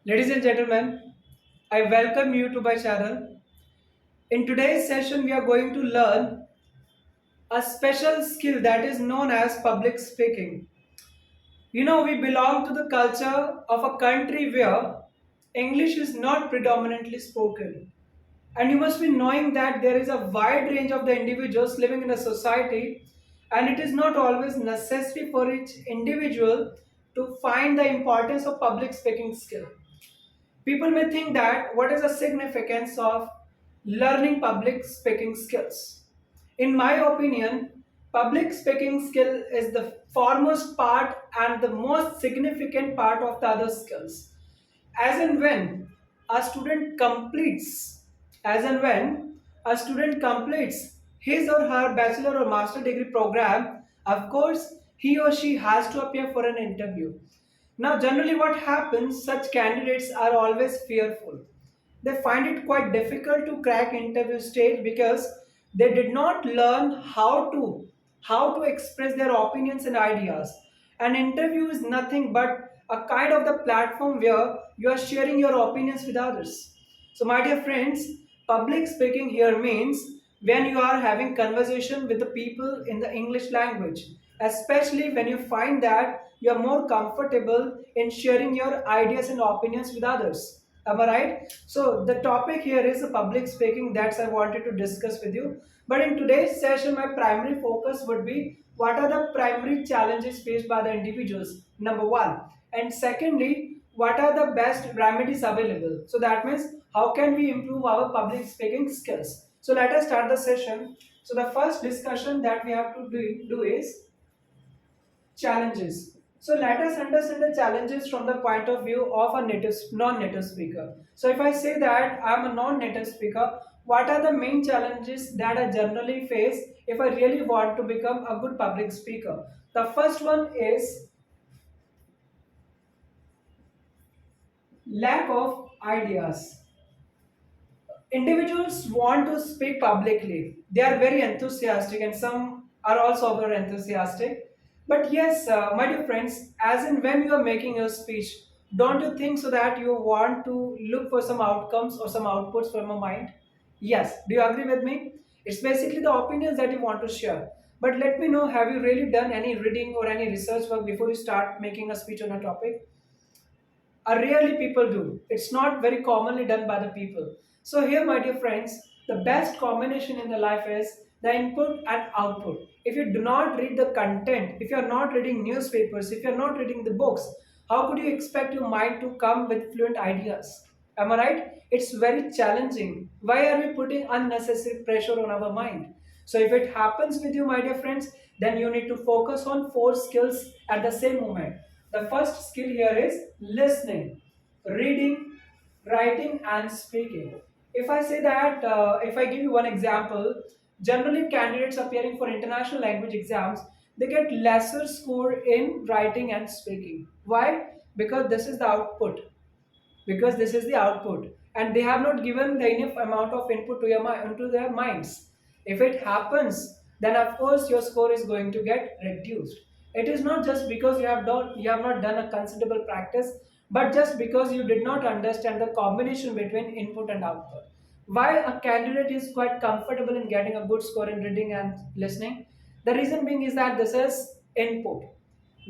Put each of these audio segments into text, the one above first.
Ladies and gentlemen, I welcome you to my channel. In today's session, we are going to learn a special skill that is known as public speaking. We belong to the culture of a country where English is not predominantly spoken. And you must be knowing that there is a wide range of the individuals living in a society, and it is not always necessary for each individual to find the importance of public speaking skill. People may think that what is the significance of learning public speaking skills? In my opinion, public speaking skill is the foremost part and the most significant part of the other skills. As and when a student completes, as and when a student completes his or her bachelor or master degree program, of course, he or she has to appear for an interview. Now, generally, what happens, such candidates are always fearful. They find it quite difficult to crack interview stage because they did not learn how to express their opinions and ideas. An interview is nothing but a kind of the platform where you are sharing your opinions with others. So, my dear friends, public speaking here means when you are having conversation with the people in the English language, especially when you find that you are more comfortable in sharing your ideas and opinions with others. Am I right? So the topic here is the public speaking that I wanted to discuss with you. But in today's session, my primary focus would be what are the primary challenges faced by the individuals, number one. And secondly, what are the best remedies available? So that means how can we improve our public speaking skills? So let us start the session. So the first discussion that we have to do is challenges. So let us understand the challenges from the point of view of a non-native speaker. So if I say that I'm a non-native speaker, what are the main challenges that I generally face if I really want to become a good public speaker? The first one is lack of ideas. Individuals want to speak publicly. They are very enthusiastic, and some are also very enthusiastic. But yes, my dear friends, as in when you are making your speech, don't you think so that you want to look for some outcomes or some outputs from your mind? Yes. Do you agree with me? It's basically the opinions that you want to share. But let me know, have you really done any reading or any research work before you start making a speech on a topic? Rarely people do. It's not very commonly done by the people. So here, my dear friends, the best combination in the life is the input and output. If you do not read the content, if you are not reading newspapers, if you are not reading the books, how could you expect your mind to come with fluent ideas? Am I right? It's very challenging. Why are we putting unnecessary pressure on our mind? So if it happens with you, my dear friends, then you need to focus on four skills at the same moment. The first skill here is listening, reading, writing, and speaking. If I say that, if I give you one example, generally candidates appearing for international language exams, they get lesser score in writing and speaking. Why? Because this is the output, and they have not given the enough amount of input to your mind into their minds. If it happens, then of course your score is going to get reduced. It is not just because you have not done a considerable practice, but just because you did not understand the combination between input and output. Why a candidate is quite comfortable in getting a good score in reading and listening, the reason being is that this is input.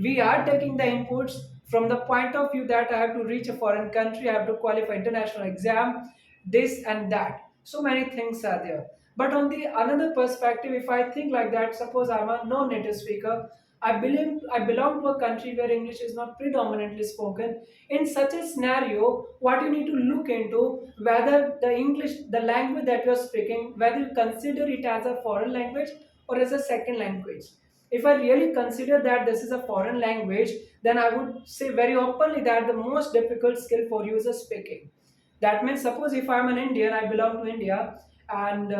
We are taking the inputs from the point of view that I have to reach a foreign country, I have to qualify international exam, this and that. So many things are there. But on the another perspective, if I think like that, suppose I'm a non-native speaker, I belong to a country where English is not predominantly spoken. In such a scenario, what you need to look into whether the English, the language that you're speaking, whether you consider it as a foreign language or as a second language. If I really consider that this is a foreign language, then I would say very openly that the most difficult skill for you is speaking. That means, suppose if I'm an Indian, I belong to India, and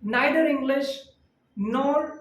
neither English nor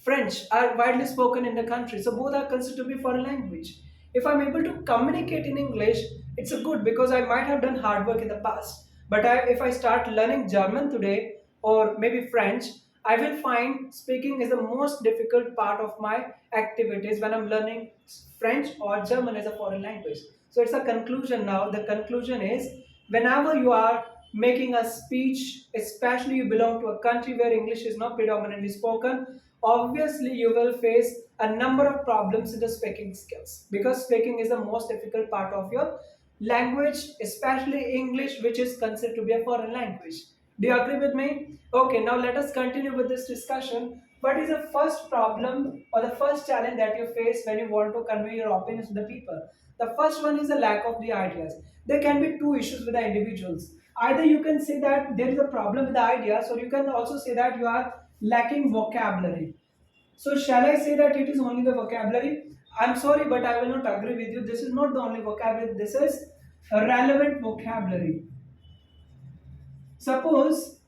French are widely spoken in the country, so both are considered to be foreign language. If I'm able to communicate in English, it's a good because I might have done hard work in the past. But if I start learning German today or maybe French, I will find speaking is the most difficult part of my activities when I'm learning French or German as a foreign language. So it's a conclusion now. The conclusion is whenever you are making a speech, especially you belong to a country where English is not predominantly spoken, obviously you will face a number of problems in the speaking skills because speaking is the most difficult part of your language, especially English, which is considered to be a foreign language. Do you agree with me? Okay, now let us continue with this discussion. What is the first problem or the first challenge that you face when you want to convey your opinions to the people? The first one is the lack of the ideas. There can be two issues with the individuals. Either you can say that there is a problem with the ideas, or you can also say that you are lacking vocabulary. So shall I say that it is only the vocabulary? I'm sorry, but I will not agree with you. This is not the only vocabulary. This is a relevant vocabulary. Suppose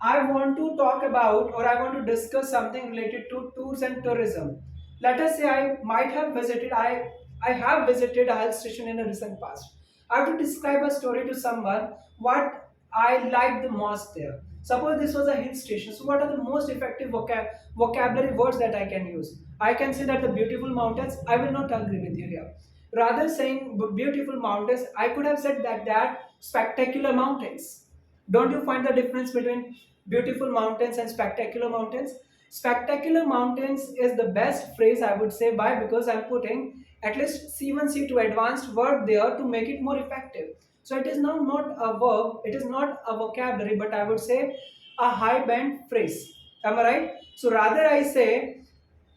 I want to talk about or I want to discuss something related to tours and tourism. Let us say I have visited a hill station in a recent past. I have to describe a story to someone what I liked the most there. Suppose this was a hill station. So what are the most effective vocabulary words that I can use? I can say that the beautiful mountains. I will not agree with you here. Rather saying beautiful mountains, I could have said that spectacular mountains. Don't you find the difference between beautiful mountains and spectacular mountains? Spectacular mountains is the best phrase I would say. Why? Because I'm putting at least C1 C2 advanced word there to make it more effective. So it is now not a verb, it is not a vocabulary, but I would say a high band phrase. Am I right? So rather I say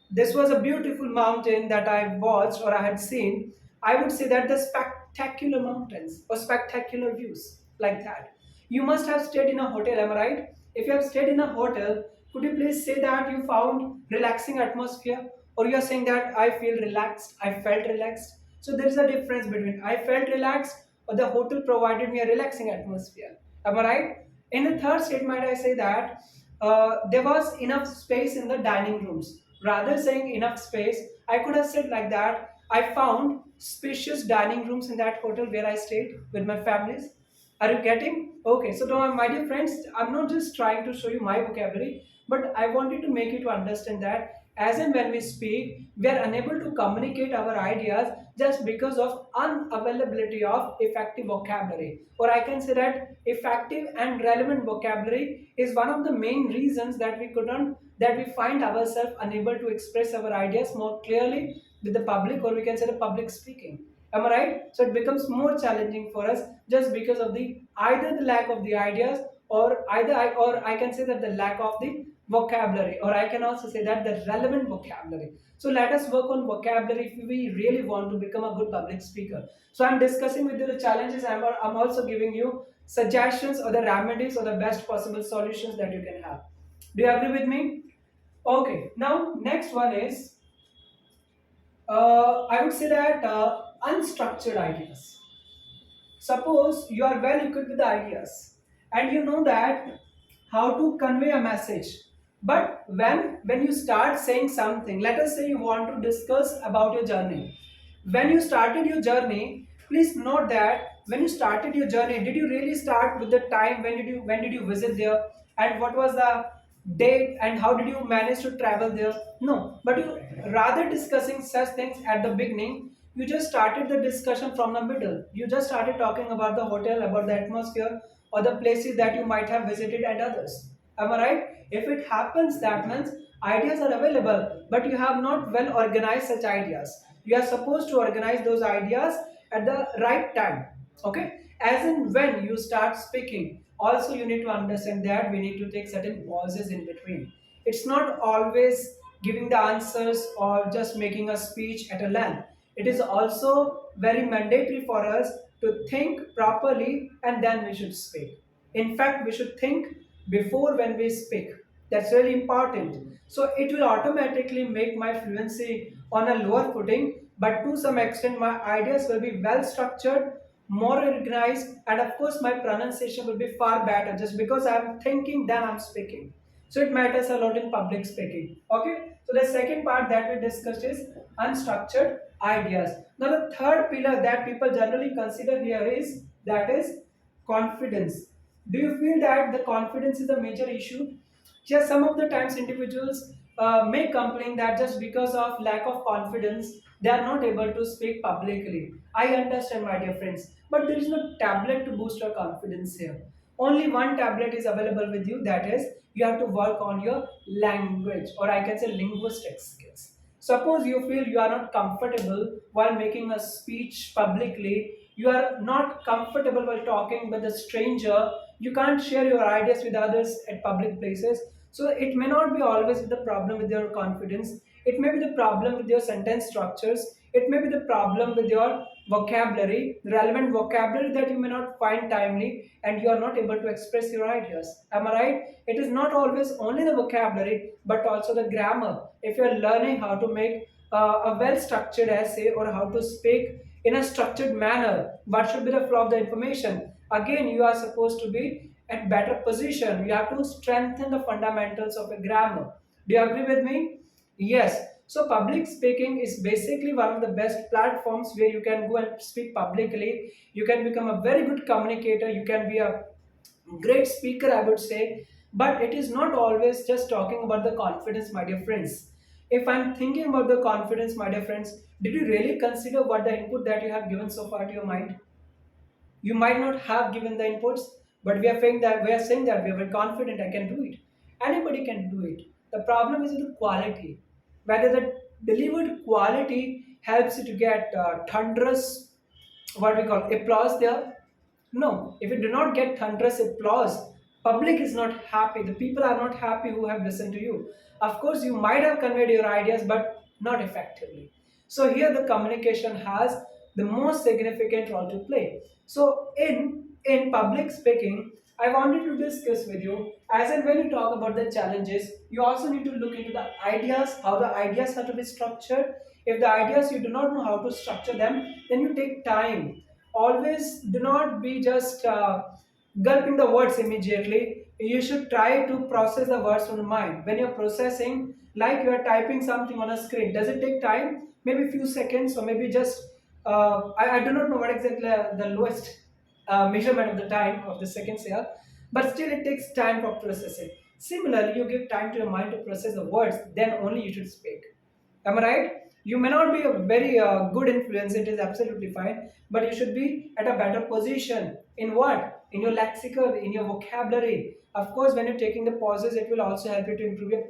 this was a beautiful mountain that I watched or I had seen, I would say that the spectacular mountains or spectacular views like that. You must have stayed in a hotel, am I right? If you have stayed in a hotel, could you please say that you found relaxing atmosphere, or you are saying that I feel relaxed, I felt relaxed? So there is a difference between I felt relaxed or the hotel provided me a relaxing atmosphere. Am I right? In the third statement, I say that there was enough space in the dining rooms. Rather saying enough space, I could have said like that. I found spacious dining rooms in that hotel where I stayed with my families. Are you getting? Okay, so now, my dear friends, I'm not just trying to show you my vocabulary, but I wanted to make you to understand that as and when we speak, we are unable to communicate our ideas just because of unavailability of effective vocabulary. Or I can say that effective and relevant vocabulary is one of the main reasons that we find ourselves unable to express our ideas more clearly with the public, or we can say the public speaking. Am I right? So it becomes more challenging for us just because of the either the lack of the ideas, or I can say that the lack of the vocabulary, or I can also say that the relevant vocabulary. So let us work on vocabulary if we really want to become a good public speaker. So I'm discussing with you the challenges. I'm also giving you suggestions or the remedies or the best possible solutions that you can have. Do you agree with me? Okay. Now next one is I would say that unstructured ideas. Suppose you are well equipped with the ideas and you know that how to convey a message. But when you start saying something, let us say you want to discuss about your journey. When you started your journey, please note that when you started your journey, did you really start with the time when did you visit there and what was the date and how did you manage to travel there? No, but you rather discussing such things at the beginning, you just started the discussion from the middle. You just started talking about the hotel, about the atmosphere, or the places that you might have visited and others. Am I right? If it happens, that means ideas are available, but you have not well organized such ideas. You are supposed to organize those ideas at the right time. Okay? As in when you start speaking, also you need to understand that we need to take certain pauses in between. It's not always giving the answers or just making a speech at a length. It is also very mandatory for us to think properly and then we should speak. In fact, we should think before when we speak. That's really important. So it will automatically make my fluency on a lower footing, but to some extent, my ideas will be well structured, more organized, and of course, my pronunciation will be far better just because I'm thinking, then I'm speaking. So it matters a lot in public speaking. Okay. So the second part that we discussed is unstructured ideas. Now the third pillar that people generally consider here is that is confidence. Do you feel that the confidence is a major issue? Yes, some of the times individuals may complain that just because of lack of confidence, they are not able to speak publicly. I understand, my dear friends, but there is no tablet to boost your confidence here. Only one tablet is available with you, that is, you have to work on your language, or I can say linguistic skills. Suppose you feel you are not comfortable while making a speech publicly, you are not comfortable while talking with a stranger, you can't share your ideas with others at public places. So it may not be always the problem with your confidence, it may be the problem with your sentence structures, it may be the problem with your vocabulary, relevant vocabulary that you may not find timely and you are not able to express your ideas. Am I right? It is not always only the vocabulary but also the grammar. If you are learning how to make a well structured essay or how to speak in a structured manner, what should be the flow of the information? Again, you are supposed to be at better position. You have to strengthen the fundamentals of a grammar. Do you agree with me? Yes. So public speaking is basically one of the best platforms where you can go and speak publicly. You can become a very good communicator. You can be a great speaker, I would say. But it is not always just talking about the confidence, my dear friends. If I'm thinking about the confidence, my dear friends, did you really consider what the input that you have given so far to your mind? You might not have given the inputs, but we are saying that we are very confident I can do it. Anybody can do it. The problem is with the quality. Whether the delivered quality helps you to get thunderous, what we call applause there. No, if you do not get thunderous applause, public is not happy. The people are not happy who have listened to you. Of course, you might have conveyed your ideas, but not effectively. So here the communication has the most significant role to play. So in public speaking, I wanted to discuss with you, as and when you talk about the challenges, you also need to look into the ideas, how the ideas are to be structured. If the ideas you do not know how to structure them, then you take time. Always do not be just gulping the words immediately. You should try to process the words from the mind. When you're processing, like you are typing something on a screen, does it take time? Maybe a few seconds, or maybe just I do not know what exactly the lowest measurement of the time of the seconds here, but still it takes time for processing. Similarly, you give time to your mind to process the words, then only you should speak. Am I right? You may not be a very good influence, it is absolutely fine, but you should be at a better position. In what? In your lexicon, in your vocabulary. Of course, when you're taking the pauses, it will also help you to improve your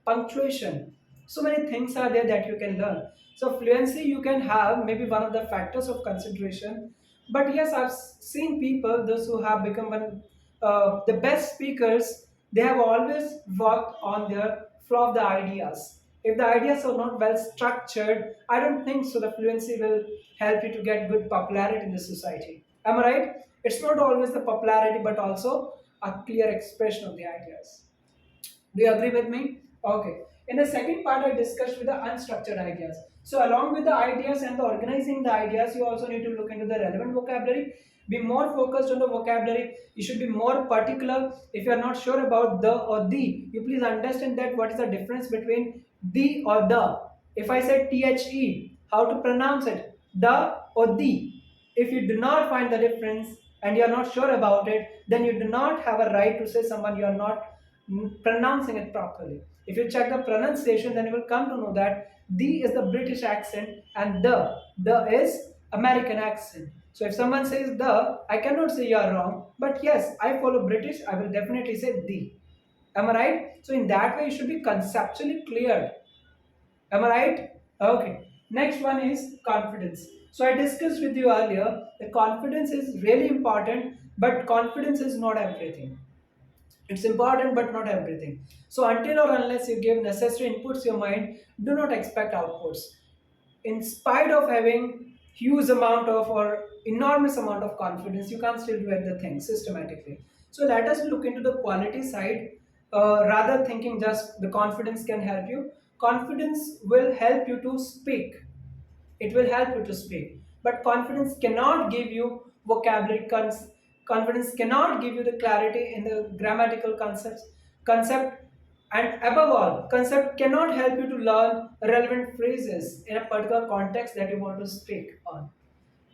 punctuation. So many things are there that you can learn. So, fluency you can have maybe one of the factors of consideration. But yes, I've seen people, those who have become the best speakers, they have always worked on their flow of the ideas. If the ideas are not well structured, I don't think so the fluency will help you to get good popularity in the society. Am I right? It's not always the popularity but also a clear expression of the ideas. Do you agree with me? Okay. In the second part, I discussed with the unstructured ideas. So, along with the ideas and the organizing the ideas, you also need to look into the relevant vocabulary. Be more focused on the vocabulary. You should be more particular. If you are not sure about the or the, you please understand that what is the difference between the or the. If I said the, how to pronounce it? The or the. If you do not find the difference and you are not sure about it, then you do not have a right to say someone you are not pronouncing it properly. If you check the pronunciation, then you will come to know that the is the British accent and the is American accent. So if someone says the, I cannot say you are wrong, but yes, I follow British, I will definitely say the. Am I right? So in that way, you should be conceptually cleared. Am I right? Okay. Next one is confidence. So I discussed with you earlier that confidence is really important, but confidence is not everything. It's important but not everything. So until or unless you give necessary inputs to your mind, do not expect outputs. In spite of having huge amount of or enormous amount of confidence, you can't still do everything systematically. So let us look into the quality side. Rather thinking just the confidence can help you. Confidence will help you to speak, it will help you to speak. But confidence cannot give you vocabulary. Confidence cannot give you the clarity in the grammatical concept, and above all, concept cannot help you to learn relevant phrases in a particular context that you want to speak on.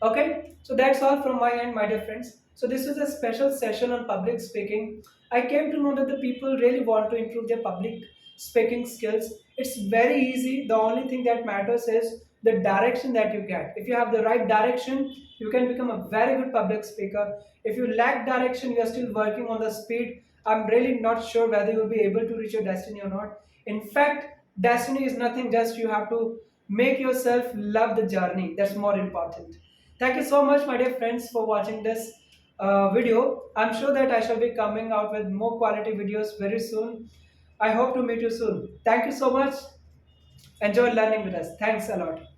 Okay, so that's all from my end, my dear friends. So this is a special session on public speaking. I came to know that the people really want to improve their public speaking skills. It's very easy. The only thing that matters is the direction that you get. If you have the right direction, you can become a very good public speaker. If you lack direction, you are still working on the speed. I'm really not sure whether you'll be able to reach your destiny or not. In fact, destiny is nothing, just you have to make yourself love the journey. That's more important. Thank you so much, my dear friends, for watching this video. I'm sure that I shall be coming out with more quality videos very soon. I hope to meet you soon. Thank you so much. Enjoy learning with us. Thanks a lot.